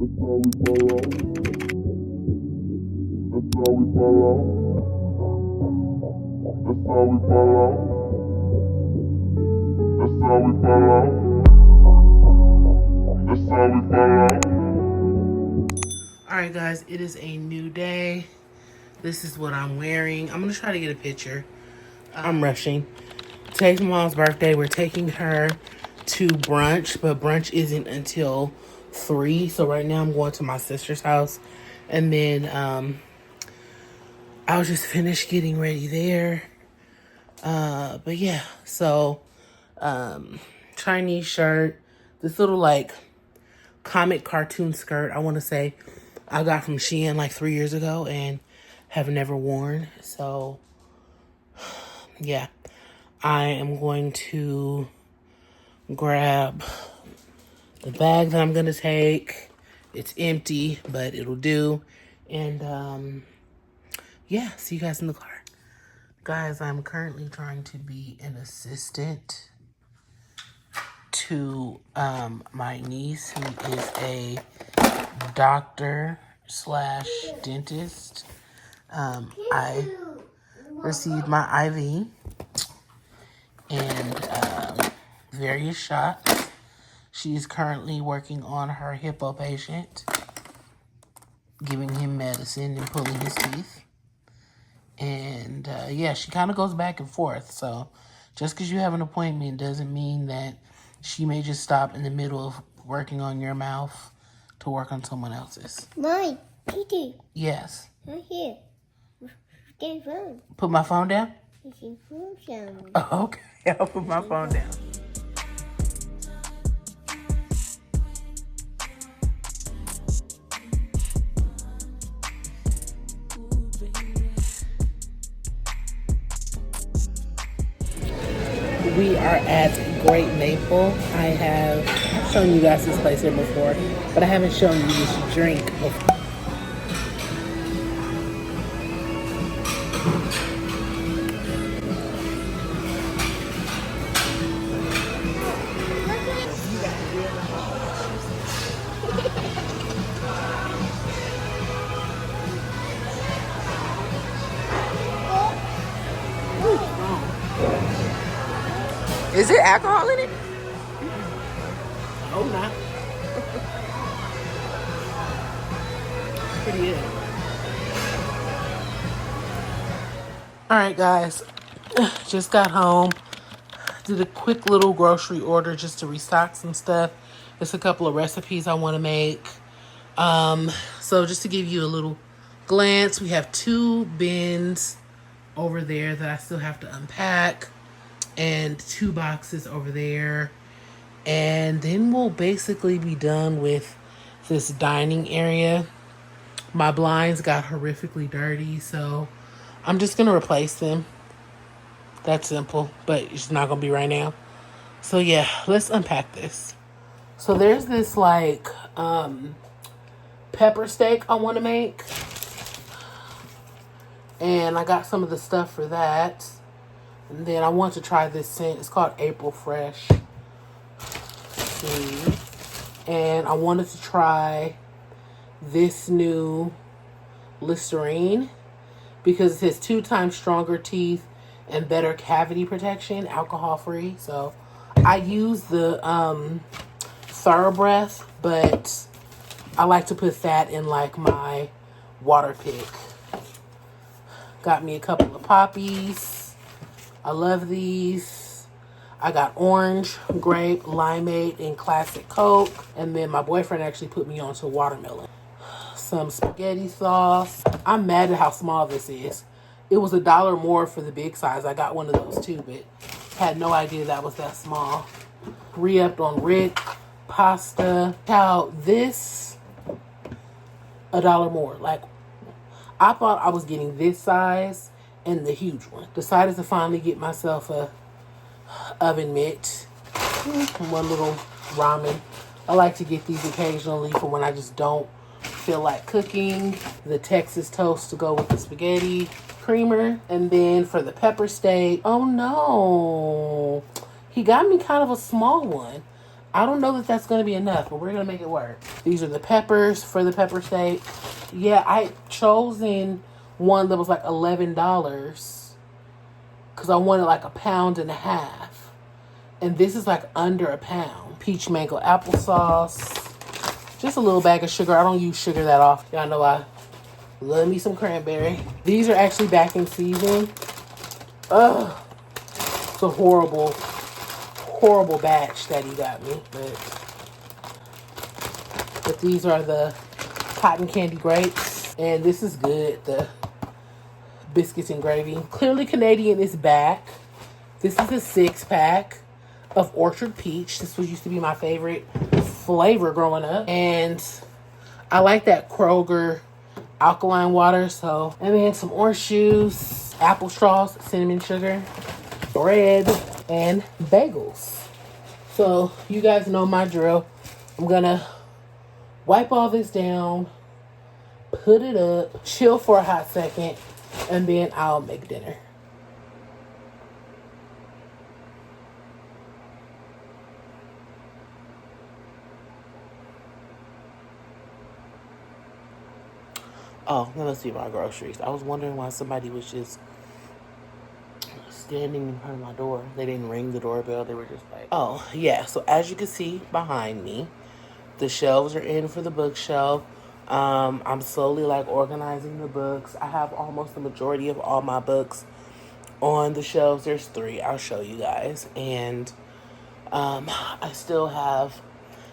Alright guys, it is a new day. This is what I'm wearing. I'm going to try to get a picture. I'm rushing. Today's my mom's birthday. We're taking her to brunch, but brunch isn't until 3. So right now I'm going to my sister's house. And then I'll just finish getting ready there. But yeah, so Chinese shirt. This little like comic cartoon skirt, I want to say I got from Shein like 3 years ago and have never worn. So yeah, I am going to grab the bag that I'm going to take. It's empty, but it'll do. And yeah, see you guys in the car. Guys, I'm currently trying to be an assistant to my niece, who is a doctor slash dentist. I received my IV and various shots. She's currently working on her hippo patient, giving him medicine and pulling his teeth. And yeah, she kind of goes back and forth. So just because you have an appointment doesn't mean that she may just stop in the middle of working on your mouth to work on someone else's. Mine, Kitty. Yes. Right here. Get phone. Put my phone down? It's your phone sound. Oh, okay. I'll put my phone down. We are at Great Maple. I've shown you guys this place here before, but I haven't shown you this drink before. Is there alcohol in it? Oh, not. Pretty good. All right, guys. Just got home. Did a quick little grocery order just to restock some stuff. There's a couple of recipes I want to make. So just to give you a little glance, we have 2 bins over there that I still have to unpack, and 2 boxes over there, and then we'll basically be done with this dining area. My blinds got horrifically dirty, so I'm just gonna replace them. That's simple, but it's not gonna be right now. So yeah, let's unpack this. So there's this like pepper steak I want to make, and I got some of the stuff for that. And then I want to try this scent. It's called April Fresh. See. And I wanted to try this new Listerine because it has 2 times stronger teeth and better cavity protection, alcohol free. So I use the Thorough Breath, but I like to put that in like my water pick. Got me a couple of poppies. I love these. I got orange, grape, limeade, and classic Coke. And then my boyfriend actually put me onto watermelon. Some spaghetti sauce. I'm mad at how small this is. It was $1 more for the big size. I got one of those too, but had no idea that was that small. Re-upped on Rick, pasta. Now this, $1 more. Like, I thought I was getting this size and the huge one. Decided to finally get myself a oven mitt. One little ramen. I like to get these occasionally for when I just don't feel like cooking. The Texas toast to go with the spaghetti creamer. And then for the pepper steak, oh no, he got me kind of a small one. I don't know that that's going to be enough, but we're going to make it work. These are the peppers for the pepper steak. Yeah, I chosen one that was like $11 because I wanted like 1.5 pounds. And this is like under 1 pound. Peach mango applesauce. Just a little bag of sugar. I don't use sugar that often. Y'all know I love me some cranberry. These are actually back in season. Ugh. It's a horrible batch that he got me. But these are the cotton candy grapes. And this is good. The biscuits and gravy. Clearly Canadian is back. This is a 6-pack of Orchard Peach. This was used to be my favorite flavor growing up. And I like that Kroger alkaline water. So, and then some orange juice, apple straws, cinnamon sugar, bread, and bagels. So, you guys know my drill. I'm gonna wipe all this down, put it up, chill for a hot second, and then I'll make dinner. Oh, let me see my groceries. I was wondering why somebody was just standing in front of my door. They didn't ring the doorbell. They were just like, oh, yeah. So as you can see behind me, the shelves are in for the bookshelf. I'm slowly like organizing the books. I have almost the majority of all my books on the shelves. There's 3. I'll show you guys. And I still have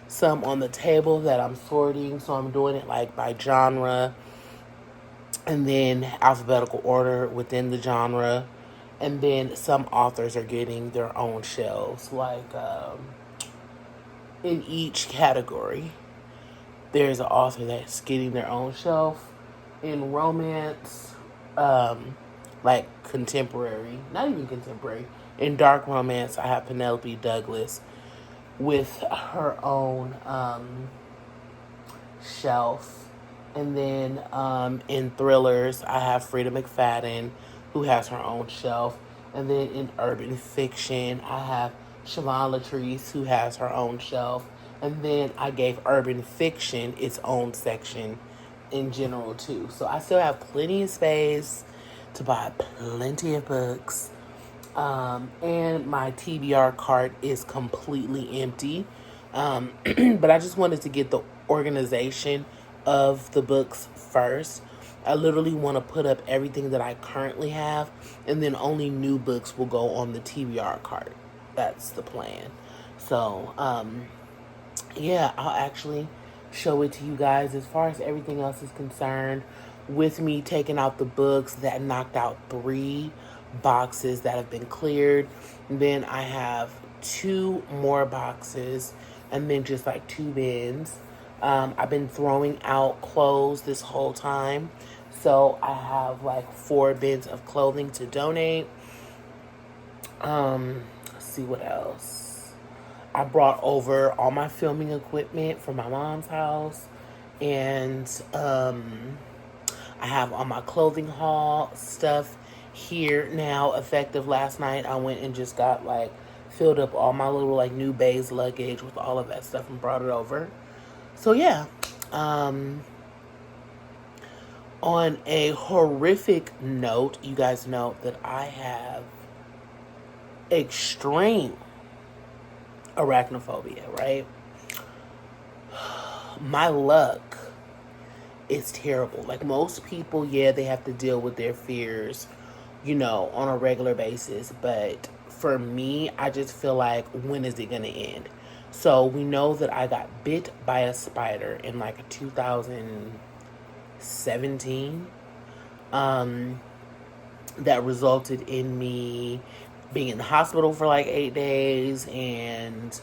some on the table that I'm sorting. So I'm doing it like by genre. And then alphabetical order within the genre. And then some authors are getting their own shelves. Like in each category, there's an author that's getting their own shelf. In romance, like contemporary, not even contemporary. In dark romance, I have Penelope Douglas with her own shelf. And then in thrillers, I have Frida McFadden, who has her own shelf. And then in urban fiction, I have Siobhan Latrice, who has her own shelf. And then I gave urban fiction its own section in general, too. So I still have plenty of space to buy plenty of books. And my TBR cart is completely empty. But I just wanted to get the organization of the books first. I literally want to put up everything that I currently have, and then only new books will go on the TBR cart. That's the plan. So, yeah, I'll actually show it to you guys. As far as everything else is concerned, with me taking out the books, that knocked out 3 boxes that have been cleared. And then I have 2 more boxes, and then just like 2 bins. I've been throwing out clothes this whole time. So I have like 4 bins of clothing to donate. Let's see what else. I brought over all my filming equipment from my mom's house. And I have all my clothing haul stuff here now. Effective last night, I went and just got like filled up all my little like new Bays luggage with all of that stuff and brought it over. So yeah, on a horrific note, you guys know that I have extreme arachnophobia, right? My luck is terrible. Like most people, yeah, they have to deal with their fears, you know, on a regular basis. But for me, I just feel like, when is it going to end? So we know that I got bit by a spider in like 2017. That resulted in me being in the hospital for like 8 days and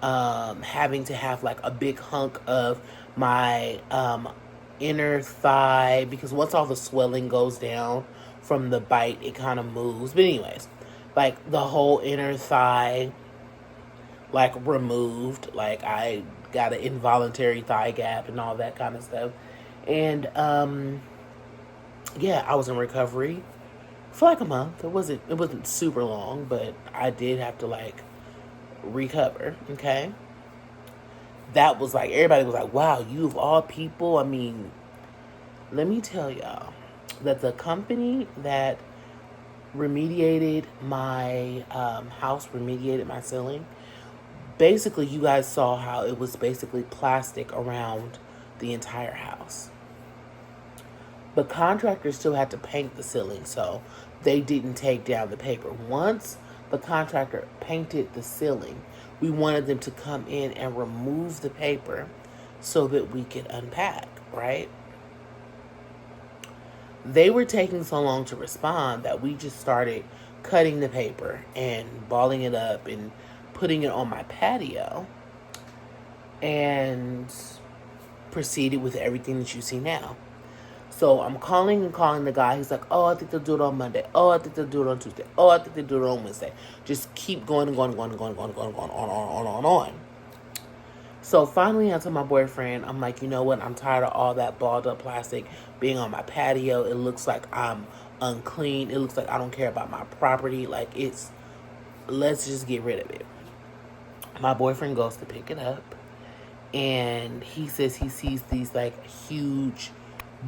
having to have like a big hunk of my inner thigh, because once all the swelling goes down from the bite, it kind of moves. But anyways, like the whole inner thigh like removed. Like I got an involuntary thigh gap and all that kind of stuff. And yeah, I was in recovery for like a month. It wasn't super long, but I did have to like recover, okay? that was like, everybody was like, wow, you of all people. I mean, let me tell y'all that the company that remediated my house, remediated my ceiling, basically, you guys saw how it was basically plastic around the entire house. The contractor still had to paint the ceiling, so they didn't take down the paper. Once the contractor painted the ceiling, we wanted them to come in and remove the paper so that we could unpack, right? They were taking so long to respond that we just started cutting the paper and balling it up and putting it on my patio and proceeded with everything that you see now. So I'm calling the guy. He's like, oh, I think they'll do it on Monday. Oh, I think they'll do it on Tuesday. Oh, I think they'll do it on Wednesday. Just keep going and going and going and going and going and going, going on. So finally, I told my boyfriend, I'm like, you know what? I'm tired of all that balled up plastic being on my patio. It looks like I'm unclean. It looks like I don't care about my property. Like, let's just get rid of it. My boyfriend goes to pick it up, and he says he sees these like huge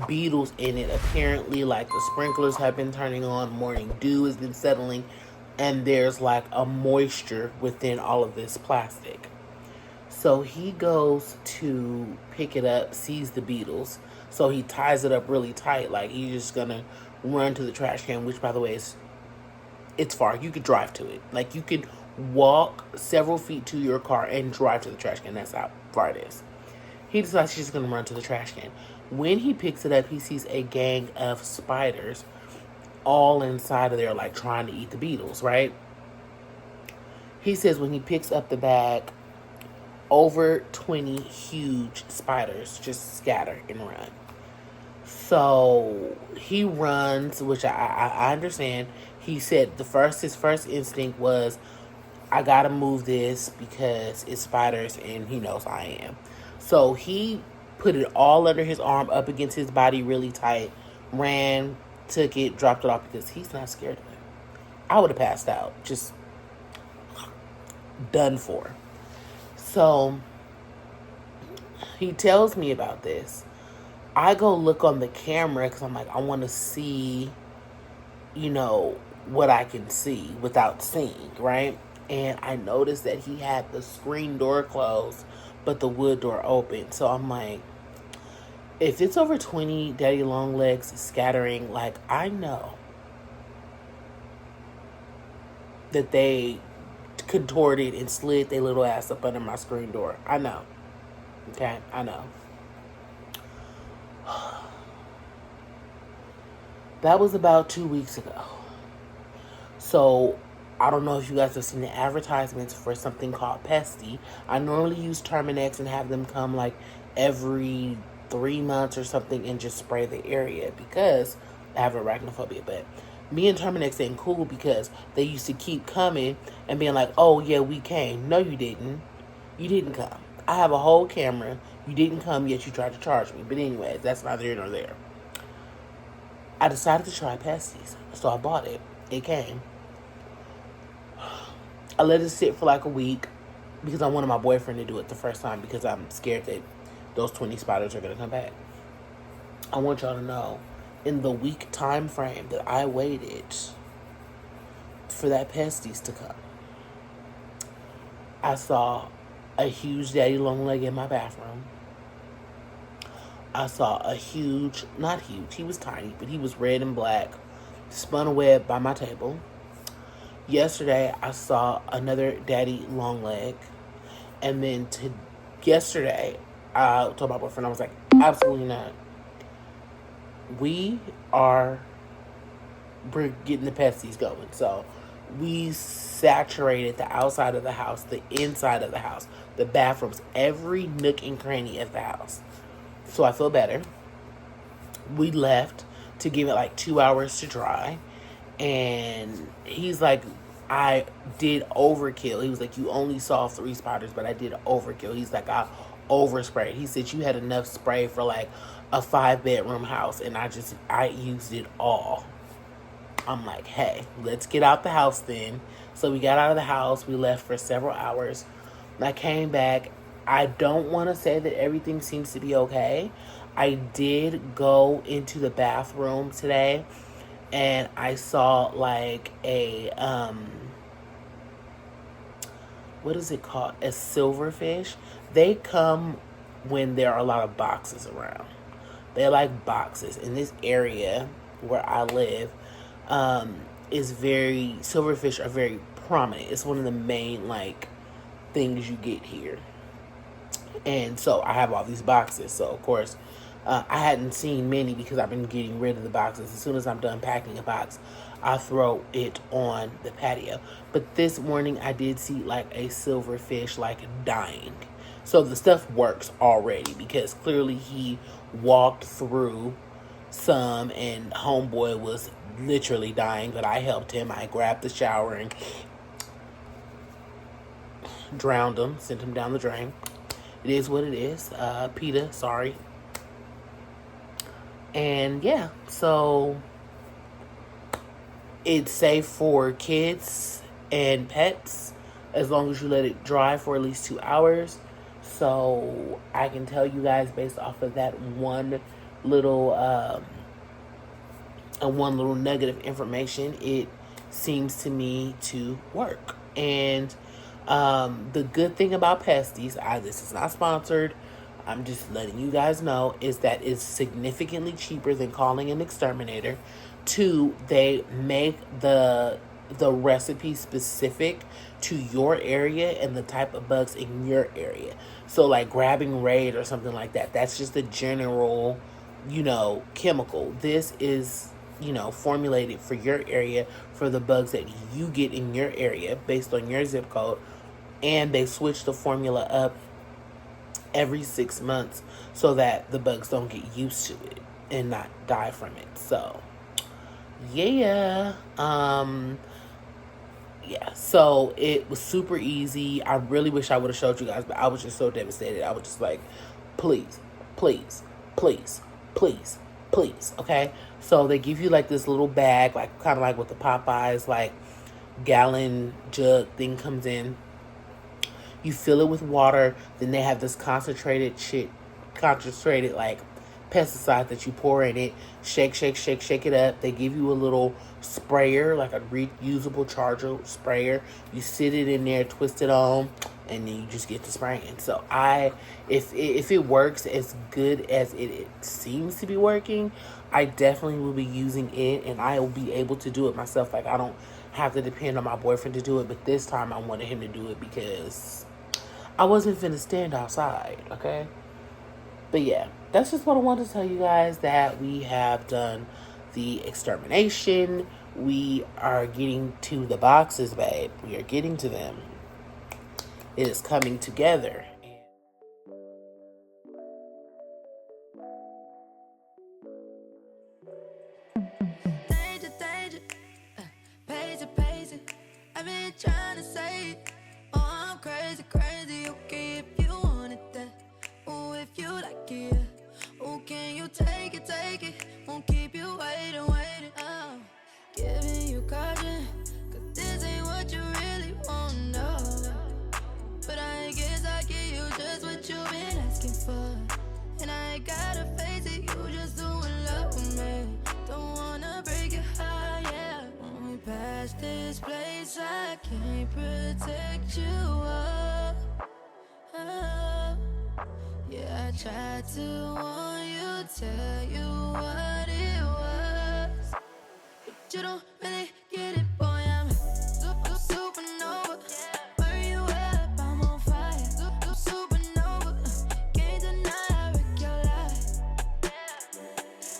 beetles in it. Apparently, like, the sprinklers have been turning on, morning dew has been settling, and there's like a moisture within all of this plastic. So he goes to pick it up, sees the beetles, so he ties it up really tight, like he's just gonna run to the trash can, which, by the way, it's far. You could drive to it. Like, you could walk several feet to your car and drive to the trash can. That's how far it is. He decides he's going to run to the trash can. When he picks it up, he sees a gang of spiders all inside of there, like, trying to eat the beetles, right? He says when he picks up the bag, over 20 huge spiders just scatter and run. So he runs, which I understand. He said his first instinct was, I gotta move this because it's spiders and he knows I am. So he put it all under his arm, up against his body really tight, ran, took it, dropped it off because he's not scared of it. I would have passed out, just done for. So he tells me about this. I go look on the camera because I'm like, I want to see, what I can see without seeing, right? And I noticed that he had the screen door closed, but the wood door open. So I'm like, if it's over 20 daddy long legs scattering, like, I know that they contorted and slid their little ass up under my screen door. I know. Okay? I know. That was about 2 weeks ago. So, I don't know if you guys have seen the advertisements for something called Pesty. I normally use Terminex and have them come like every 3 months or something and just spray the area because I have arachnophobia. But me and Terminex ain't cool because they used to keep coming and being like, oh yeah, we came. No, you didn't. You didn't come. I have a whole camera. You didn't come, yet you tried to charge me. But anyways, that's neither here nor there. I decided to try Pesties, so I bought it. It came. I let it sit for like a week because I wanted my boyfriend to do it the first time because I'm scared that those 20 spiders are going to come back. I want y'all to know, in the week time frame that I waited for that Pesties to come, I saw a huge daddy long leg in my bathroom. I saw a huge, not huge, he was tiny, but he was red and black, spun a web by my table. Yesterday, I saw another daddy long leg. And then yesterday, I told my boyfriend, I was like, absolutely not. We're getting the Pesties going. So we saturated the outside of the house, the inside of the house, the bathrooms, every nook and cranny of the house. So I feel better. We left to give it like 2 hours to dry. And he's like, I did overkill. He was like, you only saw 3 spiders, but I did overkill. He's like, I oversprayed. He said, you had enough spray for like a 5-bedroom house. And I used it all. I'm like, hey, let's get out the house then. So we got out of the house. We left for several hours. And I came back. I don't want to say that everything seems to be okay. I did go into the bathroom today and I saw like a what is it called? A silverfish. They come when there are a lot of boxes around. They're like boxes. In this area where I live, is very silverfish are very prominent. It's one of the main like things you get here. And so I have all these boxes. So of course, I hadn't seen many because I've been getting rid of the boxes. As soon as I'm done packing a box, I throw it on the patio. But this morning I did see like a silverfish like dying. So the stuff works already because clearly he walked through some and homeboy was literally dying, but I helped him. I grabbed the shower and drowned him, sent him down the drain. It is what it is. PETA, sorry. And yeah, so it's safe for kids and pets as long as you let it dry for at least 2 hours. So I can tell you guys based off of that one little nugget of information, it seems to me to work. And the good thing about pasties, this is not sponsored, I'm just letting you guys know, is that it's significantly cheaper than calling an exterminator. 2, they make the recipe specific to your area and the type of bugs in your area. So like grabbing raid or something like that, that's just a general, chemical. This is, formulated for your area, for the bugs that you get in your area based on your zip code. And they switch the formula up every 6 months so that the bugs don't get used to it and not die from it. So yeah. So it was super easy. I really wish I would have showed you guys, but I was just so devastated. I was just like, please, please, please, please, please. Okay. So they give you like this little bag, like kind of like with the Popeyes, like gallon jug thing comes in. You fill it with water. Then they have this concentrated like pesticide that you pour in it. Shake it up. They give you a little sprayer, like a reusable charger sprayer. You sit it in there, twist it on, and then you just get to spraying. So if it works as good as it seems to be working, I definitely will be using it, and I will be able to do it myself. Like I don't have to depend on my boyfriend to do it, but this time I wanted him to do it because I wasn't finna stand outside, okay? But yeah, that's just what I wanted to tell you guys, that we have done the extermination. We are getting to the boxes, babe. We are getting to them. It is coming together. Danger, I've been trying to say, oh, I'm crazy, okay, if you want it that, oh, if you like it, oh, can you take it, won't keep you waiting, oh, giving you caution, cause this ain't what you really want, no, but I guess I give you just what you've been asking for, and I ain't gotta face it, you just doing love with me, don't wanna break your heart, yeah. Past this place, I can't protect you. Yeah, I tried to warn you, tell you what it was, but you don't really get it, boy. I'm supernova. Burn you up, I'm on fire. Supernova. Can't deny I wreck your life.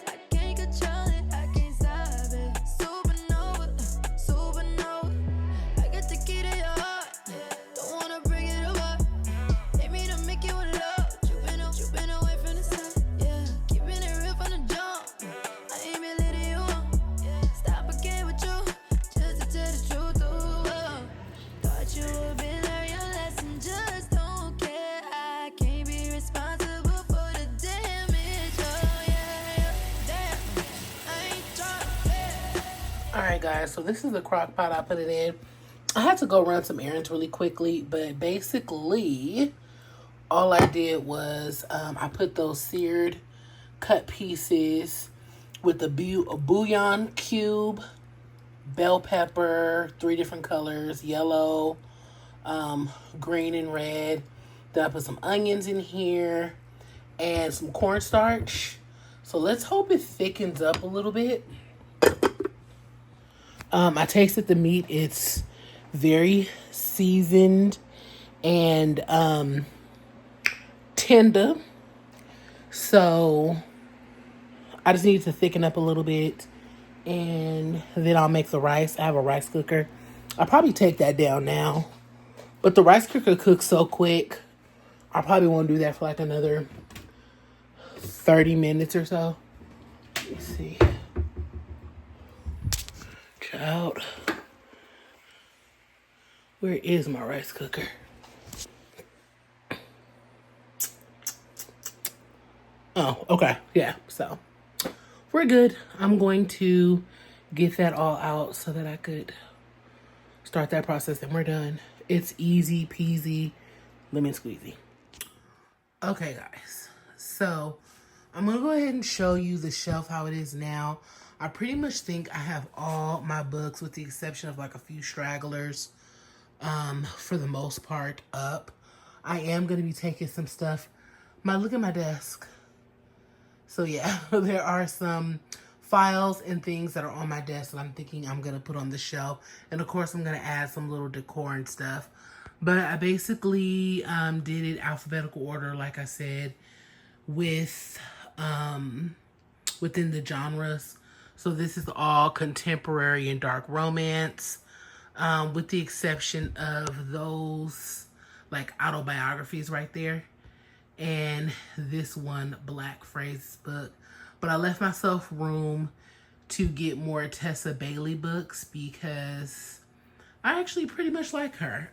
I can't control it, I can't stop it. Supernova. I got the key to your heart. Don't wanna bring it apart. Ain't me to make you in love. You been away from the sun. Yeah, keeping it real from the jump. I ain't been letting you on. Stop again with you, just to tell the truth. Thought you would be learn your lesson. Just don't care. I can't be responsible for the damage. Oh yeah. Damn. I ain't trying. Alright guys, so this is the crock pot I put it in. I had to go run some errands really quickly, but basically all I did was I put those seared cut pieces with a bouillon cube, bell pepper, 3 different colors, yellow, green, and red. Then I put some onions in here and some cornstarch. So let's hope it thickens up a little bit. I tasted the meat. It's very seasoned and tender. So I just need to thicken up a little bit, and then I'll make the rice. I have a rice cooker. I'll probably take that down now, but the rice cooker cooks so quick. I probably won't do that for like another 30 minutes or so. Let me see. Child, where is my rice cooker? Oh, okay. Yeah, so we're good. I'm going to get that all out so that I could start that process, and we're done. It's easy peasy, lemon squeezy. Okay, guys. So I'm going to go ahead and show you the shelf, how it is now. I pretty much think I have all my books with the exception of like a few stragglers, for the most part, up. I am going to be taking some stuff. Look at my desk. So yeah, there are some files and things that are on my desk that I'm thinking I'm going to put on the shelf. And of course, I'm going to add some little decor and stuff. But I basically did it alphabetical order, like I said, with within the genres. So this is all contemporary and dark romance, with the exception of those like autobiographies right there. And this one, Black Phrases book. But I left myself room to get more Tessa Bailey books because I actually pretty much like her.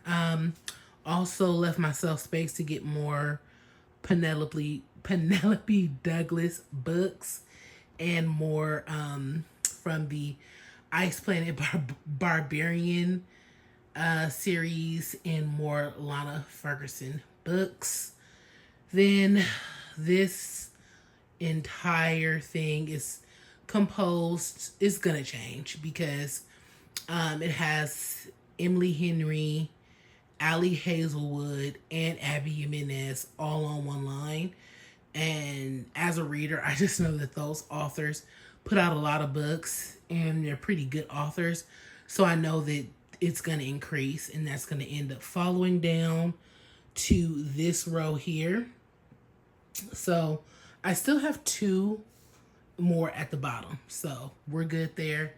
Also left myself space to get more Penelope Douglas books and more from the Ice Planet Barbarian series and more Lana Ferguson books. Then this entire thing is composed, it's gonna change because it has Emily Henry, Allie Hazelwood, and Abby Jimenez all on one line. And as a reader, I just know that those authors put out a lot of books and they're pretty good authors. So I know that it's going to increase, and that's going to end up following down to this row here. So I still have 2 more at the bottom. So we're good there.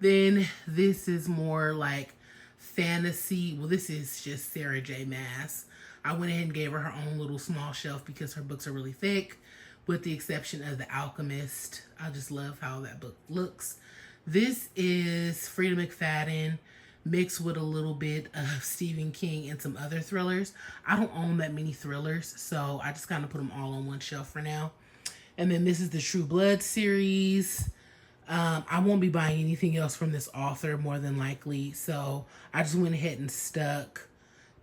Then this is more like fantasy. Well, this is just Sarah J. Maas. I went ahead and gave her own little small shelf because her books are really thick, with the exception of The Alchemist. I just love how that book looks. This is Frida McFadden mixed with a little bit of Stephen King and some other thrillers. I don't own that many thrillers, so I just kind of put them all on one shelf for now. And then this is the True Blood series. I won't be buying anything else from this author more than likely, so I just went ahead and stuck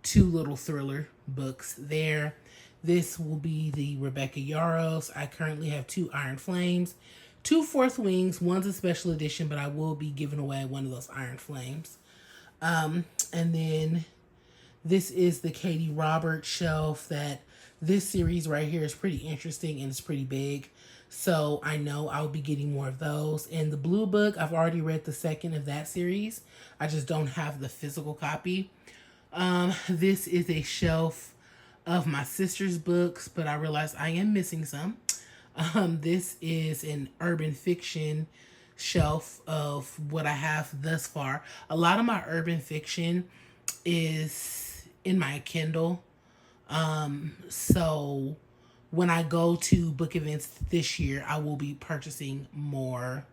2 little thriller books there. This will be the Rebecca Yarros. I currently have 2 Iron Flames, 2 Fourth Wings. One's a special edition, but I will be giving away one of those Iron Flames. And then this is the Katie Roberts shelf. That this series right here is pretty interesting and it's pretty big. So I know I'll be getting more of those. And the Blue Book, I've already read the second of that series. I just don't have the physical copy. This is a shelf of my sister's books, but I realized I am missing some. This is an urban fiction shelf of what I have thus far. A lot of my urban fiction is in my Kindle. So when I go to book events this year, I will be purchasing more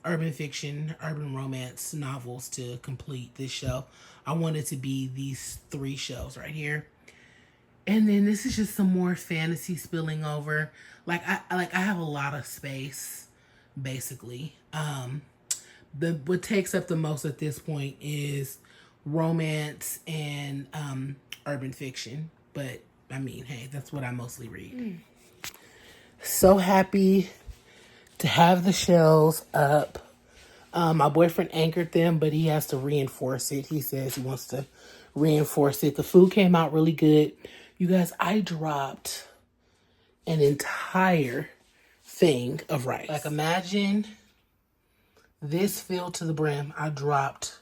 urban fiction, urban romance novels to complete this shelf. I want it to be these 3 shelves right here. And then this is just some more fantasy spilling over. I have a lot of space, basically. What takes up the most at this point is romance and urban fiction. But I mean, hey, that's what I mostly read. So happy to have the shells up. My boyfriend anchored them, but he has to reinforce it. He says he wants to reinforce it. The food came out really good. You guys, I dropped an entire thing of rice. Like, imagine this filled to the brim. I dropped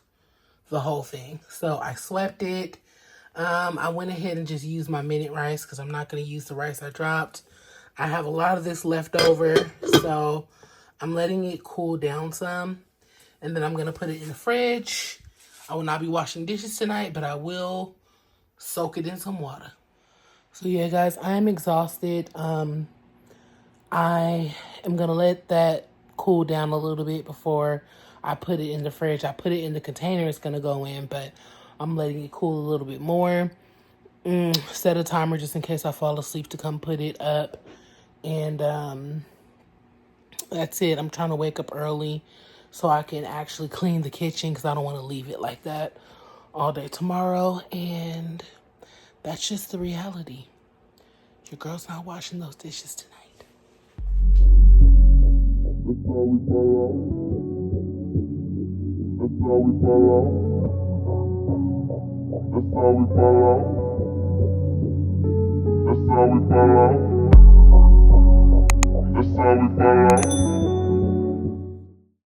the whole thing. So I swept it. I went ahead and just used my minute rice because I'm not going to use the rice I dropped. I have a lot of this left over, so I'm letting it cool down some. And then I'm going to put it in the fridge. I will not be washing dishes tonight, but I will soak it in some water. So yeah, guys, I am exhausted. I am going to let that cool down a little bit before I put it in the fridge. I put it in the container it's going to go in, but I'm letting it cool a little bit more. Set a timer just in case I fall asleep to come put it up. And that's it. I'm trying to wake up early so I can actually clean the kitchen because I don't want to leave it like that all day tomorrow. And that's just the reality. Your girl's not washing those dishes tonight. That's how we fall out. That's how we fall out. That's how we fall out. That's how we fall out. That's how we fall out.